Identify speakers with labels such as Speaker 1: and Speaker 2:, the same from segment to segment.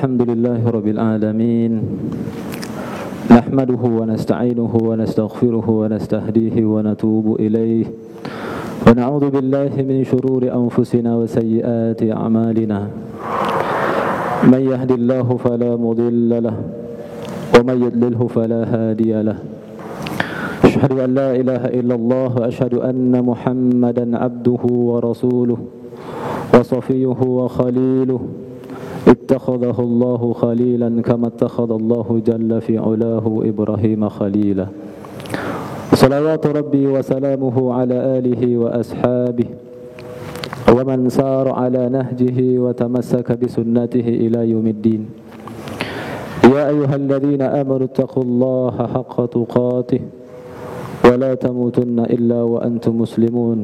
Speaker 1: الحمد لله رب العالمين نحمده ونستعينه ونستغفره ونستهديه ونتوب إليه ونعوذ بالله من شرور أنفسنا وسيئات أعمالنا من يهد الله فلا مضل له ومن يضلله فلا هادي له أشهد أن لا إله إلا الله وأشهد أن محمدا عبده ورسوله وصفيه وخليله اتخذه الله خليلا كما اتخذ الله جل في علاه إبراهيم خليلا صلوات ربي وسلامه على آله وأصحابه ومن سار على نهجه وتمسك بسنته إلى يوم الدين يا أيها الذين آمنوا اتقوا الله حق تقاته ولا تموتن إلا وأنتم مسلمون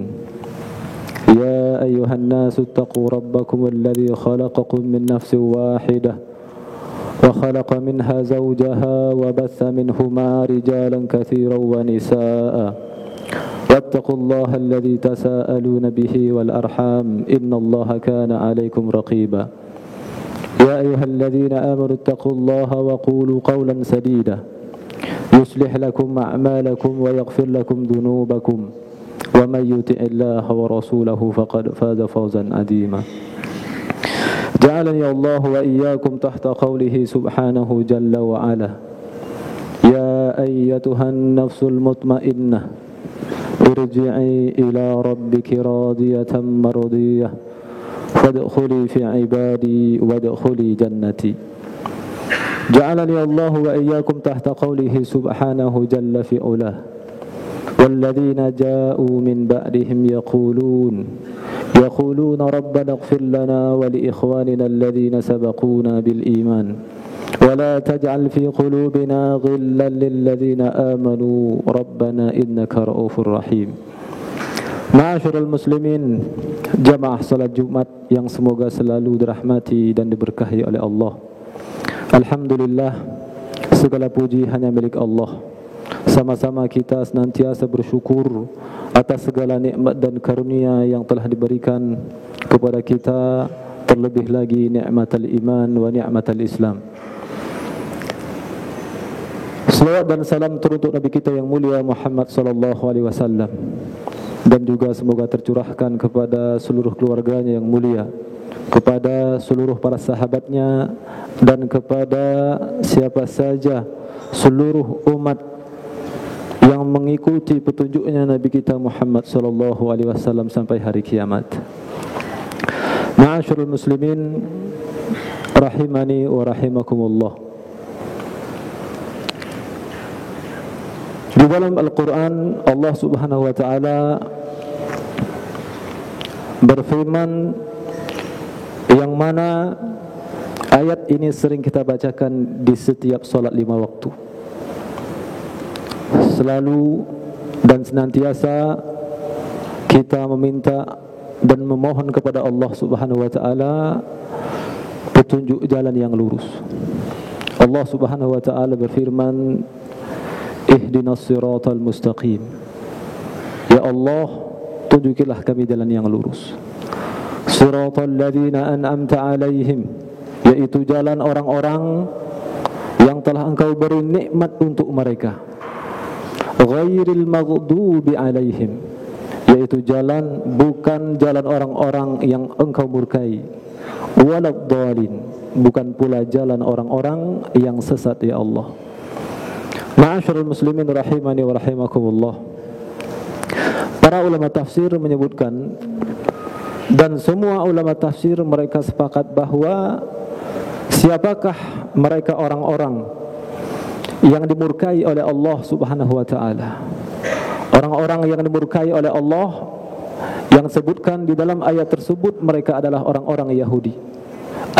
Speaker 1: يا أيها الناس اتقوا ربكم الذي خلقكم من نفس واحدة وخلق منها زوجها وبث منهما رجالا كثيرا ونساء واتقوا الله الذي تساءلون به والأرحام إن الله كان عليكم رقيبا يا أيها الذين آمنوا اتقوا الله وقولوا قولا سديدا يصلح لكم أعمالكم ويغفر لكم ذنوبكم ومن يطع الله ورسوله فقد فاز فوزا عظيما جعلني الله وإياكم تحت قوله سبحانه جل وعلا يا أيتها النفس المطمئنة ارجعي إلى ربك راضية مرضية فادخلي في عبادي وادخلي جنتي جعلني الله وإياكم تحت قوله سبحانه جل في علاه والذين جاءوا من بعدهم يقولون ربنا اغفر لنا ولإخواننا الذين سبقونا بالإيمان ولا تجعل في قلوبنا غلا للذين آمنوا ربنا إنك رؤوف رحيم. Ma'asyiral muslimin, jamaah salat Jumat yang semoga selalu dirahmati dan diberkahi oleh Allah. Alhamdulillah, segala puji hanya milik Allah. Sama-sama kita senantiasa bersyukur atas segala nikmat dan karunia yang telah diberikan kepada kita, terlebih lagi nikmatul iman wa nikmatul Islam. Selawat dan salam teruntuk Nabi kita yang mulia Muhammad sallallahu alaihi wasallam, dan juga semoga tercurahkan kepada seluruh keluarganya yang mulia, kepada seluruh para sahabatnya, dan kepada siapa saja seluruh umat yang mengikuti petunjuknya Nabi kita Muhammad sallallahu alaihi wasallam sampai hari kiamat. Ma'asyiral muslimin rahimani wa rahimakumullah. Di dalam Al-Qur'an Allah Subhanahu wa taala berfirman, yang mana ayat ini sering kita bacakan di setiap salat 5 waktu. Selalu dan senantiasa kita meminta dan memohon kepada Allah Subhanahu wa taala petunjuk jalan yang lurus. Allah Subhanahu wa taala berfirman, ihdinas siratal mustaqim. Ya Allah, tunjukilah kami jalan yang lurus. Siratal ladzina an'amta alaihim, yaitu jalan orang-orang yang telah Engkau beri nikmat untuk mereka. Ghairil maghdubi alaihim, yaitu jalan bukan jalan orang-orang yang Engkau murkai. Waladhdallin, bukan pula jalan orang-orang yang sesat, ya Allah. Ma'asyiral muslimin rahimani wa rahimakumullah. Para ulama tafsir menyebutkan, dan semua ulama tafsir mereka sepakat bahwa siapakah mereka orang-orang yang dimurkai oleh Allah Subhanahu wa taala. Orang-orang yang dimurkai oleh Allah yang sebutkan di dalam ayat tersebut, mereka adalah orang-orang Yahudi.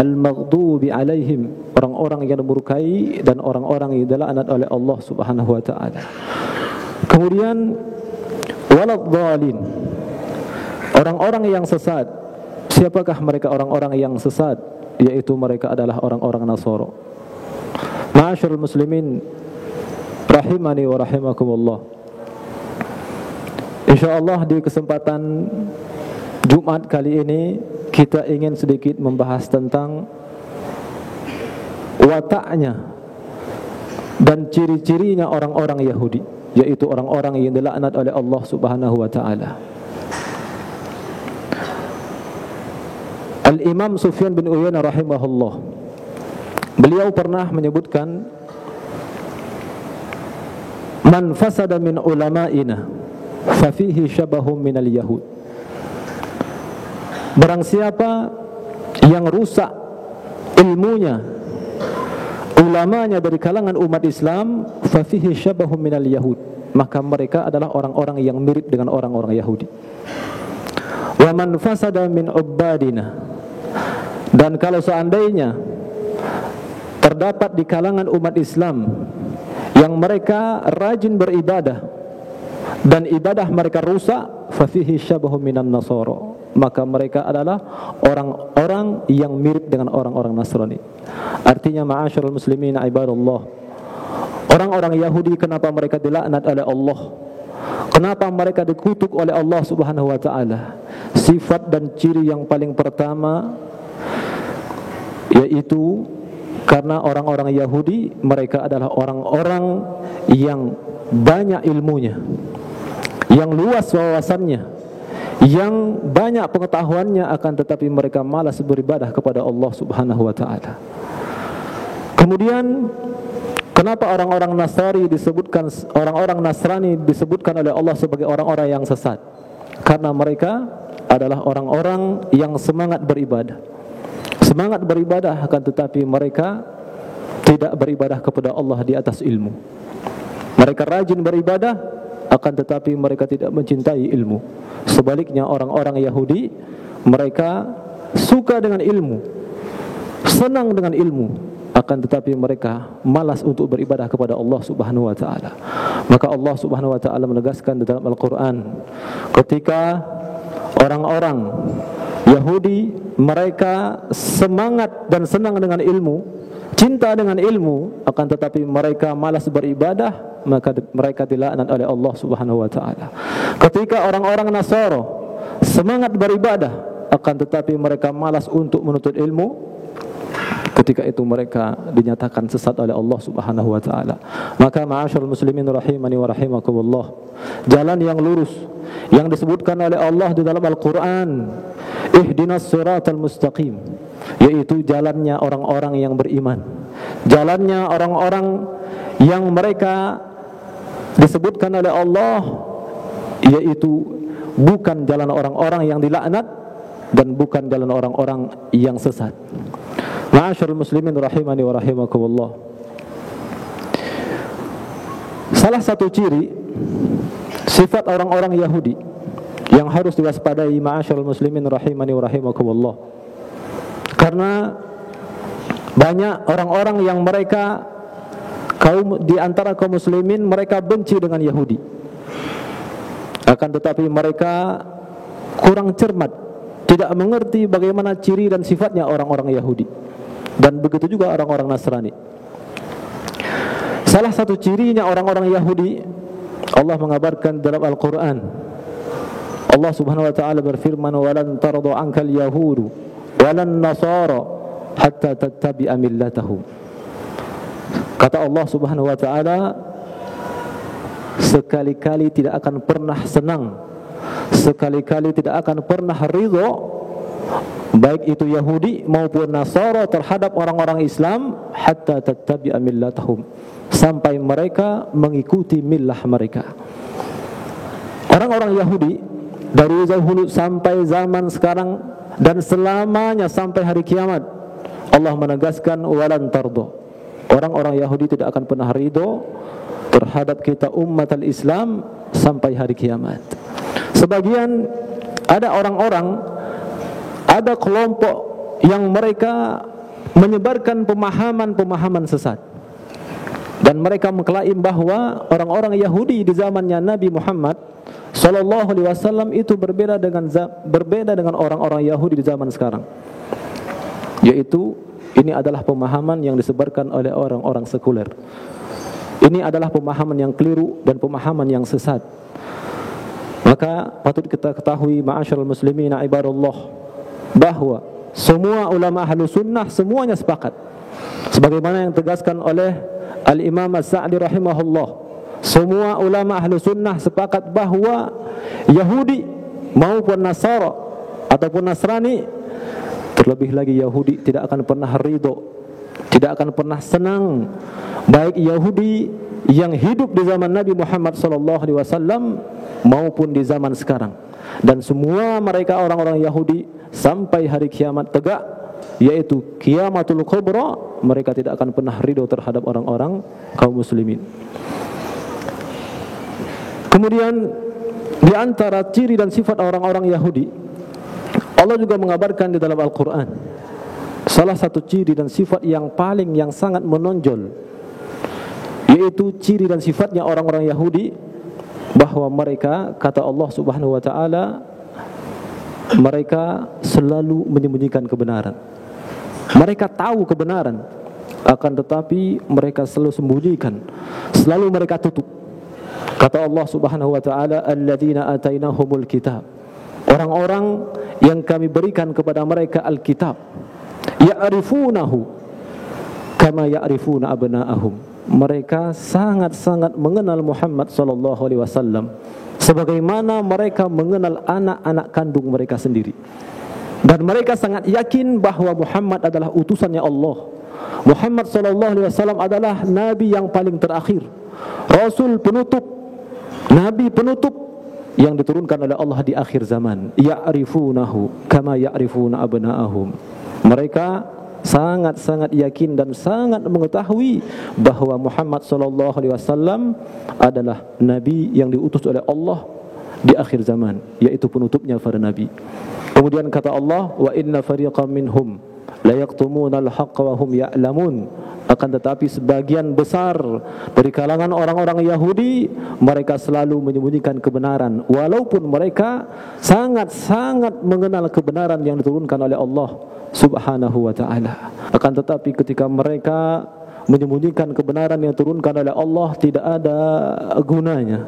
Speaker 1: Al-maghdubi alaihim, orang-orang yang dimurkai dan orang-orang yang dilaknat oleh Allah Subhanahu wa taala. Kemudian waladhdallin, orang-orang yang sesat. Siapakah mereka orang-orang yang sesat? Yaitu mereka adalah orang-orang Nasara. Ma'asyiral muslimin rahimani wa rahimakumullah. Insyaallah di kesempatan Jumat kali ini kita ingin sedikit membahas tentang wataknya dan ciri-cirinya orang-orang Yahudi, yaitu orang-orang yang dilaknat oleh Allah Subhanahu wa taala. Al-Imam Sufyan bin Uyainah rahimahullah, beliau pernah menyebutkan, man fasada min ulama'ina fa fihi syabahum minal yahud. Barang siapa yang rusak ilmunya, ulamanya dari kalangan umat Islam, fa fihi syabahum minal yahud, maka mereka adalah orang-orang yang mirip dengan orang-orang Yahudi. Wa man fasada min ubbadina, dan kalau seandainya terdapat di kalangan umat Islam yang mereka rajin beribadah dan ibadah mereka rusak, fa fihi syabahum minan nasara, maka mereka adalah orang-orang yang mirip dengan orang-orang Nasrani. Artinya, ma'asyiral muslimin ibadallah, orang-orang Yahudi kenapa mereka dilaknat oleh Allah? Kenapa mereka dikutuk oleh Allah Subhanahu wa taala? Sifat dan ciri yang paling pertama yaitu karena orang-orang Yahudi mereka adalah orang-orang yang banyak ilmunya, yang luas wawasannya, yang banyak pengetahuannya, akan tetapi mereka malas beribadah kepada Allah Subhanahu wa taala. Kemudian kenapa orang-orang Nasrani disebutkan oleh Allah sebagai orang-orang yang sesat? Karena mereka adalah orang-orang yang semangat beribadah, akan tetapi mereka tidak beribadah kepada Allah di atas ilmu. Mereka rajin beribadah, akan tetapi mereka tidak mencintai ilmu. Sebaliknya, orang-orang Yahudi mereka suka dengan ilmu, senang dengan ilmu, akan tetapi mereka malas untuk beribadah kepada Allah Subhanahu wa taala. Maka Allah Subhanahu wa taala menegaskan di dalam Al-Qur'an, ketika orang-orang Yahudi mereka semangat dan senang dengan ilmu, cinta dengan ilmu, akan tetapi mereka malas beribadah, maka mereka dilaknat oleh Allah Subhanahu wa taala. Ketika orang-orang Nasara semangat beribadah, akan tetapi mereka malas untuk menuntut ilmu, ketika itu mereka dinyatakan sesat oleh Allah Subhanahu wa taala. Maka ma'asyiral muslimin rahimani wa rahimakumullah, jalan yang lurus yang disebutkan oleh Allah di dalam Al-Qur'an, ihdinas siratal mustaqim, yaitu jalannya orang-orang yang beriman, jalannya orang-orang yang mereka disebutkan oleh Allah, yaitu bukan jalan orang-orang yang dilaknat dan bukan jalan orang-orang yang sesat. Ma'asyiral muslimin rahimani wa rahimakumullah, salah satu ciri sifat orang-orang Yahudi yang harus diwaspadai, ma'asyiral muslimin rahimani wa rahimakumullah, karena banyak orang-orang yang mereka di antara kaum muslimin mereka benci dengan Yahudi, akan tetapi mereka kurang cermat, tidak mengerti bagaimana ciri dan sifatnya orang-orang Yahudi, dan begitu juga orang-orang Nasrani. Salah satu cirinya orang-orang Yahudi, Allah mengabarkan dalam Al-Quran, Allah Subhanahu wa ta'ala berfirman, walan tardu ankal yahudu walan nasara hatta tattabi'a millatahum. Kata Allah Subhanahu wa ta'ala, sekali-kali tidak akan pernah senang, sekali-kali tidak akan pernah ridho, baik itu Yahudi maupun Nasara, terhadap orang-orang Islam, hatta tattabi'a millatahum, sampai mereka mengikuti millah mereka. Orang-orang Yahudi dari dahulu sampai zaman sekarang dan selamanya sampai hari kiamat, Allah menegaskan walan tardo, orang-orang Yahudi tidak akan pernah ridho terhadap kita umat al-Islam sampai hari kiamat. Sebagian ada orang-orang, ada kelompok yang mereka menyebarkan pemahaman-pemahaman sesat, dan mereka mengklaim bahwa orang-orang Yahudi di zamannya Nabi Muhammad sallallahu alaihi wasallam itu berbeda dengan orang-orang Yahudi di zaman sekarang. Yaitu ini adalah pemahaman yang disebarkan oleh orang-orang sekuler. Ini adalah pemahaman yang keliru dan pemahaman yang sesat. Maka patut kita ketahui, ma'asyiral muslimin ibadallah, bahwa semua ulama ahlu sunnah semuanya sepakat Sebagaimana yang tegaskan oleh Al-Imam As-Sa'di rahimahullah, semua ulama ahlu sunnah sepakat bahawa Yahudi maupun Nasara ataupun Nasrani, terlebih lagi Yahudi, tidak akan pernah ridho, tidak akan pernah senang, baik Yahudi yang hidup di zaman Nabi Muhammad SAW maupun di zaman sekarang. Dan semua mereka orang-orang Yahudi sampai hari kiamat tegak, yaitu kiamatul kubra, mereka tidak akan pernah ridho terhadap orang-orang kaum muslimin. Kemudian di antara ciri dan sifat orang-orang Yahudi, Allah juga mengabarkan di dalam Al-Quran, salah satu ciri dan sifat yang sangat menonjol, yaitu ciri dan sifatnya orang-orang Yahudi, bahwa mereka, kata Allah Subhanahu wa ta'ala, mereka selalu menyembunyikan kebenaran. Mereka tahu kebenaran, akan tetapi mereka selalu sembunyikan, selalu mereka tutup. Kata Allah Subhanahu wa ta'ala, alladzina atainahumul kitab, orang-orang yang kami berikan kepada mereka Alkitab, ya'rifunahu kama ya'rifuna abna'ahum, mereka sangat-sangat mengenal Muhammad sallallahu alaihi wasallam sebagaimana mereka mengenal anak-anak kandung mereka sendiri. Dan mereka sangat yakin bahwa Muhammad adalah utusannya Allah. Muhammad sallallahu alaihi wasallam adalah nabi yang paling terakhir, rasul penutup, nabi penutup yang diturunkan oleh Allah di akhir zaman. Ya'rifunahu kama ya'rifuna abna'ahum, mereka sangat-sangat yakin dan sangat mengetahui bahwa Muhammad sallallahu alaihi wasallam adalah nabi yang diutus oleh Allah di akhir zaman, yaitu penutupnya para nabi. Kemudian kata Allah, wa inna fariqam minhum la yaqtumuna al-haqqa wa hum ya'lamun, akan tetapi sebagian besar dari kalangan orang-orang Yahudi, mereka selalu menyembunyikan kebenaran walaupun mereka sangat-sangat mengenal kebenaran yang diturunkan oleh Allah Subhanahu wa ta'ala. Akan tetapi ketika mereka menyembunyikan kebenaran yang diturunkan oleh Allah, tidak ada gunanya,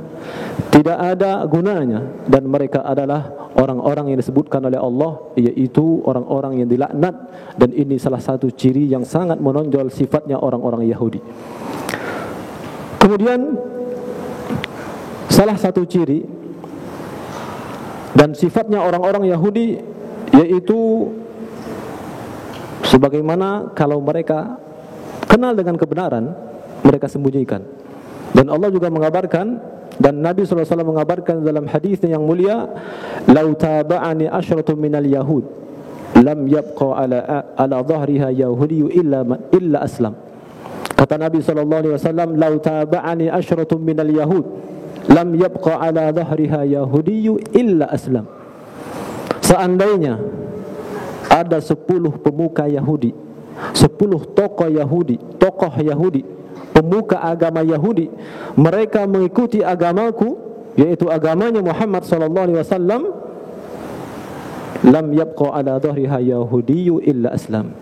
Speaker 1: tidak ada gunanya. Dan mereka adalah orang-orang yang disebutkan oleh Allah, yaitu orang-orang yang dilaknat. Dan ini salah satu ciri yang sangat menonjol sifatnya orang-orang Yahudi. Kemudian salah satu ciri dan sifatnya orang-orang Yahudi, yaitu sebagaimana kalau mereka kenal dengan kebenaran, mereka sembunyikan. Dan Allah juga mengabarkan, dan Nabi SAW mengabarkan dalam hadis yang mulia, lau taba'ani asyratu minal yahud lam yabqa ala dhahriha yahudiyyu illa aslam. Kata Nabi SAW, lau taba'ani asyratu minal yahud lam yabqa ala dhahriha yahudiyyu illa aslam. Seandainya ada 10 pemuka Yahudi, 10 tokoh Yahudi, pemuka agama Yahudi, mereka mengikuti agamaku, yaitu agamanya Muhammad sallallahu alaihi wasallam, lam yabqa ala dhahriha yahudiyyu illa aslam.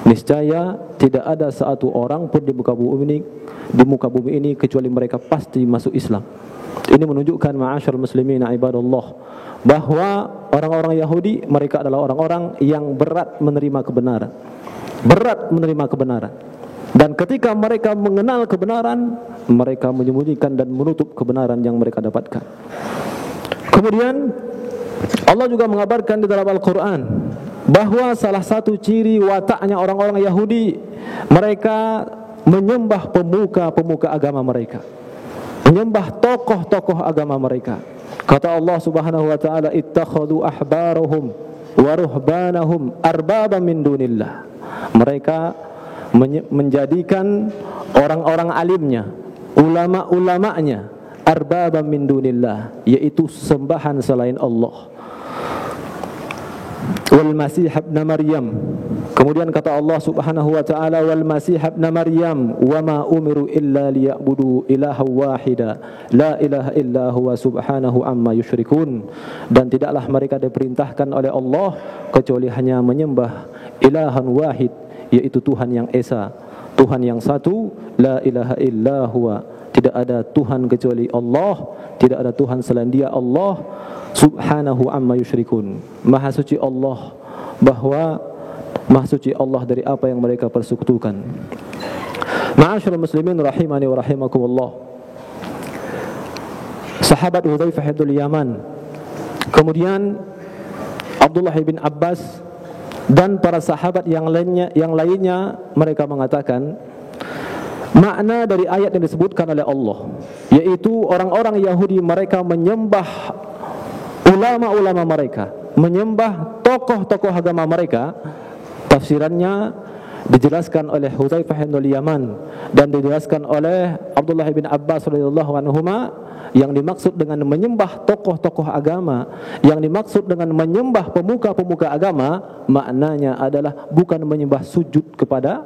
Speaker 1: Niscaya tidak ada satu orang pun di muka bumi ini kecuali mereka pasti masuk Islam. Ini menunjukkan, ma'asyarul muslimin ibadallah, bahwa orang-orang Yahudi, mereka adalah orang-orang yang berat menerima kebenaran, dan ketika mereka mengenal kebenaran, mereka menyembunyikan dan menutup kebenaran yang mereka dapatkan. Kemudian Allah juga mengabarkan di dalam Al-Quran bahwa salah satu ciri wataknya orang-orang Yahudi, mereka menyembah pemuka-pemuka agama mereka, menyembah tokoh-tokoh agama mereka. Kata Allah Subhanahu wa ta'ala, ittakhadhu ahbarahum wa ruhbanahum arbaba min dunillah. Mereka menjadikan orang-orang alimnya, ulama-ulamanya, arbaba min dunillah, yaitu sembahan selain Allah. Wal Masih ibn Maryam. Kemudian kata Allah Subhanahu wa ta'ala, wal Masih ibn Maryam wa ma umiru illa liya'budu ilaha wahida la ilaha illa huwa subhanahu amma yusyrikun. Dan tidaklah mereka diperintahkan oleh Allah kecuali hanya menyembah ilahan wahid, yaitu Tuhan yang esa, Tuhan yang satu, la ilaha illa huwa, tidak ada Tuhan kecuali Allah, tidak ada Tuhan selain Dia, Allah subhanahu amma yusyrikun, maha suci Allah bahwa Maha suci Allah dari apa yang mereka persekutukan. Ma'asyiral muslimin rahimani wa rahimakumullah. Sahabat Hudzaifah bin Yaman, kemudian Abdullah bin Abbas dan para sahabat yang lainnya mereka mengatakan makna dari ayat yang disebutkan oleh Allah, yaitu orang-orang Yahudi mereka menyembah ulama-ulama mereka, menyembah tokoh-tokoh agama mereka. Tafsirannya dijelaskan oleh Hudzaifah bin Yaman dan dijelaskan oleh Abdullah bin Abbas radhiyallahu anhuma. Yang dimaksud dengan menyembah tokoh-tokoh agama, yang dimaksud dengan menyembah pemuka-pemuka agama, maknanya adalah bukan menyembah sujud kepada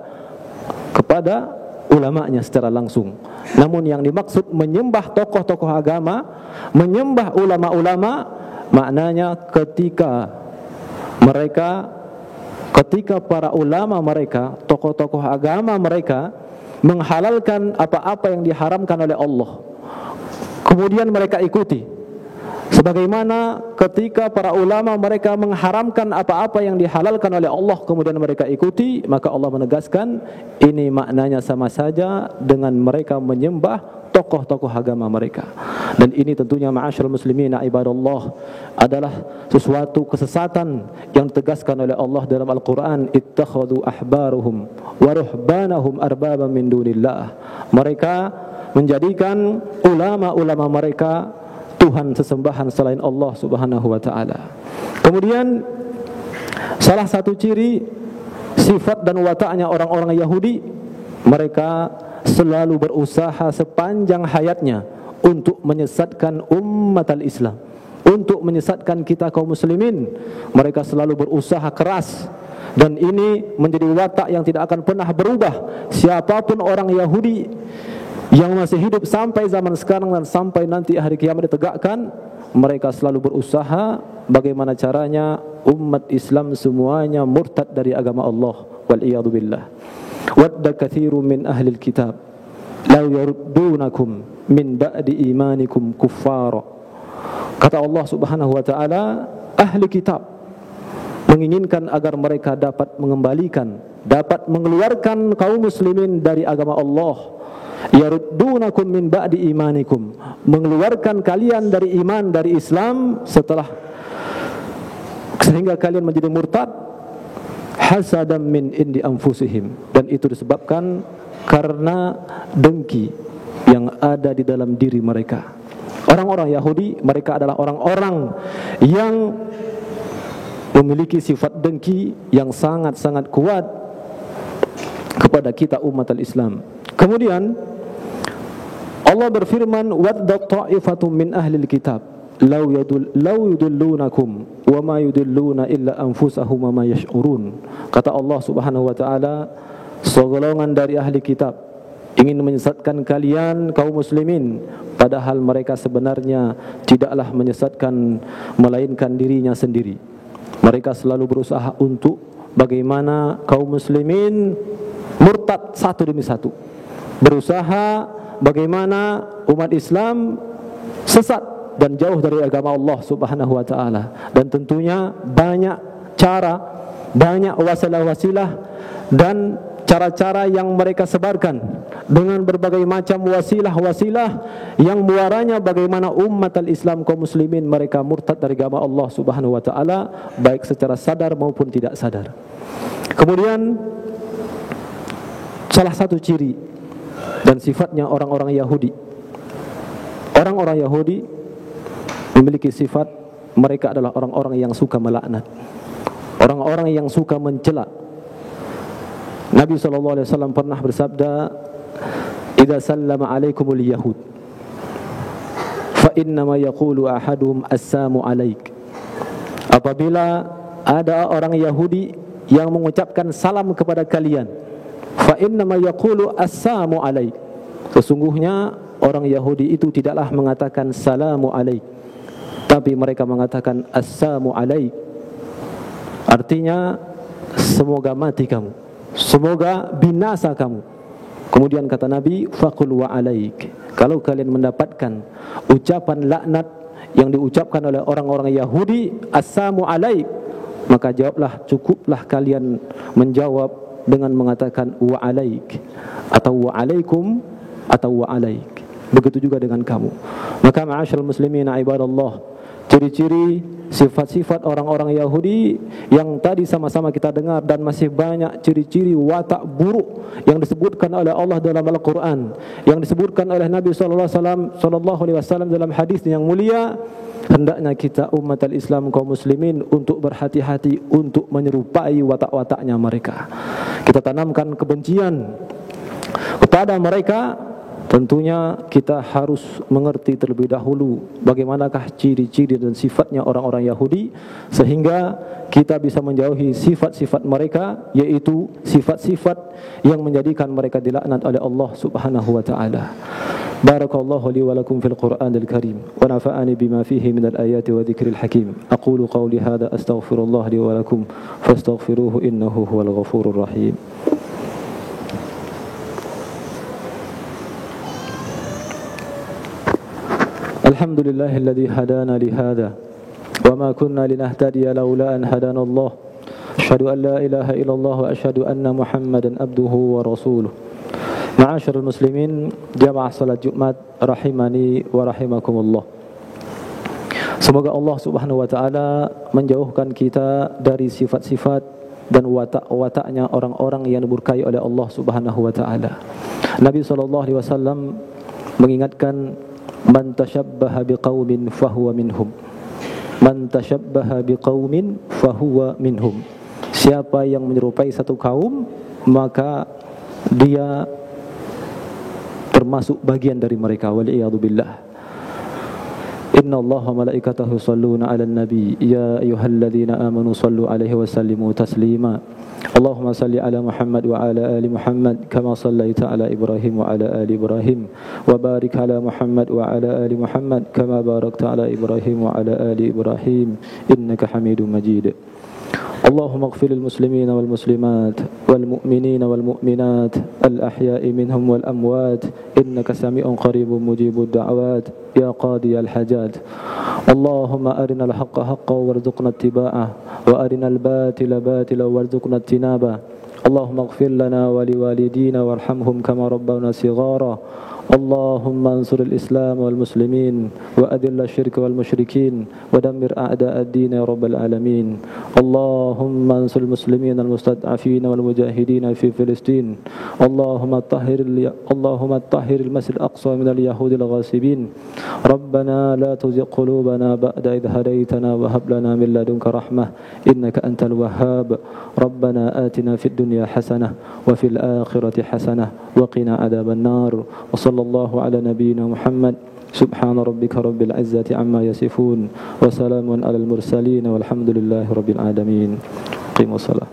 Speaker 1: ulamanya secara langsung. Namun yang dimaksud menyembah tokoh-tokoh agama, menyembah ulama-ulama, maknanya ketika para ulama mereka, tokoh-tokoh agama mereka menghalalkan apa-apa yang diharamkan oleh Allah, kemudian mereka ikuti. Sebagaimana ketika para ulama mereka mengharamkan apa-apa yang dihalalkan oleh Allah, kemudian mereka ikuti, maka Allah menegaskan ini maknanya sama saja dengan mereka menyembah tokoh-tokoh agama mereka. Dan ini tentunya ma'asyiral muslimin ibadallah adalah sesuatu kesesatan yang ditegaskan oleh Allah dalam Al-Qur'an, ittakhadhu ahbaruhum wa ruhbanahum arbaban min dunillah. Mereka menjadikan ulama-ulama mereka Tuhan sesembahan selain Allah Subhanahu wa taala. Kemudian salah satu ciri sifat dan wataknya orang-orang Yahudi, mereka selalu berusaha sepanjang hayatnya untuk menyesatkan umat al-Islam, untuk menyesatkan kita kaum muslimin. Mereka selalu berusaha keras, dan ini menjadi watak yang tidak akan pernah berubah. Siapapun orang Yahudi yang masih hidup sampai zaman sekarang dan sampai nanti hari kiamat ditegakkan, mereka selalu berusaha bagaimana caranya umat Islam semuanya murtad dari agama Allah. Wal-iyadu billah. Wadda katsirun min ahlil kitab law yaruddunakum min ba'di imanikum kuffara. Kata Allah Subhanahu wa taala, ahli kitab menginginkan agar mereka dapat mengembalikan, dapat mengeluarkan kaum muslimin dari agama Allah. Yaruddunakum min ba'di imanikum, mengeluarkan kalian dari iman, dari Islam setelah, sehingga kalian menjadi murtad. Hasadam min indi anfusihim, dan itu disebabkan karena dengki yang ada di dalam diri mereka. Orang-orang Yahudi mereka adalah orang-orang yang memiliki sifat dengki yang sangat-sangat kuat kepada kita umat al-Islam. Kemudian Allah berfirman, wadda ta'ifatum min ahlil kitab law yudullunakum wa ma yudulluna illa anfusahum wa ma yash'urun. Kata Allah Subhanahu wa taala, segolongan dari ahli kitab ingin menyesatkan kalian kaum muslimin, padahal mereka sebenarnya tidaklah menyesatkan melainkan dirinya sendiri. Mereka selalu berusaha untuk bagaimana kaum muslimin murtad satu demi satu, berusaha bagaimana umat Islam sesat dan jauh dari agama Allah Subhanahu wa taala. Dan tentunya banyak cara, banyak wasilah-wasilah dan cara-cara yang mereka sebarkan dengan berbagai macam wasilah-wasilah yang muaranya bagaimana umat al-Islam kaum muslimin mereka murtad dari agama Allah Subhanahu wa taala, baik secara sadar maupun tidak sadar. Kemudian salah satu ciri dan sifatnya orang-orang Yahudi, orang-orang Yahudi memiliki sifat mereka adalah orang-orang yang suka melaknat, orang-orang yang suka mencela. Nabi SAW pernah bersabda, idza sallama alaikumul yahud fa innama yaqulu ahaduhum assalamu alaik. Apabila ada orang Yahudi yang mengucapkan salam kepada kalian, fa innama yaqulu assalamu alaik, sesungguhnya orang Yahudi itu tidaklah mengatakan salamu alaik, tapi mereka mengatakan assalamu alaik. Artinya semoga mati kamu, semoga binasa kamu. Kemudian kata Nabi, faqul wa alaik, kalau kalian mendapatkan ucapan laknat yang diucapkan oleh orang-orang Yahudi, assalamu alaik, maka jawablah, cukuplah kalian menjawab dengan mengatakan wa alaik atau wa alaikum atau wa alaik. Begitu juga dengan kamu. Maka ma'asyiral muslimin ibadallah, ciri-ciri sifat-sifat orang-orang Yahudi yang tadi sama-sama kita dengar, dan masih banyak ciri-ciri watak buruk yang disebutkan oleh Allah dalam Al-Quran, yang disebutkan oleh Nabi sallallahu alaihi wasallam dalam hadis yang mulia. Hendaknya kita umat al-Islam kaum muslimin untuk berhati-hati untuk menyerupai watak-wataknya mereka. Kita tanamkan kebencian kepada mereka. Tentunya kita harus mengerti terlebih dahulu bagaimanakah ciri-ciri dan sifatnya orang-orang Yahudi, sehingga kita bisa menjauhi sifat-sifat mereka, yaitu sifat-sifat yang menjadikan mereka dilaknat oleh Allah Subhanahu wa taala. Barakallahu li wa lakum fil Qur'anil Karim wa nafa'ani bima fihi minal ayati wa dzikril hakim. Aqulu qawli hadza astaghfirullah li wa lakum fastaghfiruhu innahu huwal ghafurur rahim. Alhamdulillahilladzi hadana li hadza wa ma kunna linahtadiya laula an hadana Allah. Asyhadu an la ilaha illallah wa asyhadu anna Muhammadan abduhu wa rasuluh. Ma'asyiral muslimin, jamaah salat Jumat rahimani wa rahimakumullah. Semoga Allah Subhanahu wa taala menjauhkan kita dari sifat-sifat dan watak-wataknya orang-orang yang dimurkai oleh Allah Subhanahu wa taala. Nabi sallallahu alaihi wasallam mengingatkan, man tashabbaha biqaumin fahuwa minhum. Man tashabbaha biqaumin fahuwa minhum. Siapa yang menyerupai satu kaum, maka dia termasuk bagian dari mereka. Wal'iyadu billah. Inna Allah wa malaikatahu yusalluna 'alan nabi ya ayyuhalladzina amanu sallu 'alaihi wa sallimu taslima. Allahumma salli ala Muhammad wa ala ali Muhammad kama sallaita ala Ibrahim wa ala ali Ibrahim wa barik ala Muhammad wa ala ali Muhammad kama barakta ala Ibrahim wa ala ali Ibrahim innaka Hamidum Majid. Allahumma ighfir lil muslimina wal muslimat wal mu'minina wal mu'minat al ahya'i minhum wal amwat innaka sami'un qaribun mujibud da'awat ya qadiyal hajat. Allahumma arinal haqqa haqqan warzuqna ittiba'ah wa arinal batila batilan warzuqna ijtinabah. Allahumma ighfir lana wa liwalidina warhamhum kama rabbawna shighara. Allahumma ansur al-islam wal muslimin wa adhill asy-syirka wal musyrikin wa dammir a'da' ad-din ya rabbal alamin. Allahumma ansur al-muslimin al-mustad'afin wal mujahidin fi Filistin. Allahumma tahhir al-masjid al-aqsa min al-yahudi al-ghasibin. Rabbana la tuzigh qulubana ba'da idh hadaytana wa hab lana min ladunka rahmah innaka antal wahhab. Rabbana atina fid dunya hasanah wa fil akhirati hasanah wa qina adzaban nar. Sallallahu ala nabiyyina Muhammad. Subhana rabbika rabbil izzati amma yasifun wa salamun alal mursalin walhamdulillahi rabbil alamin. Qimus salat.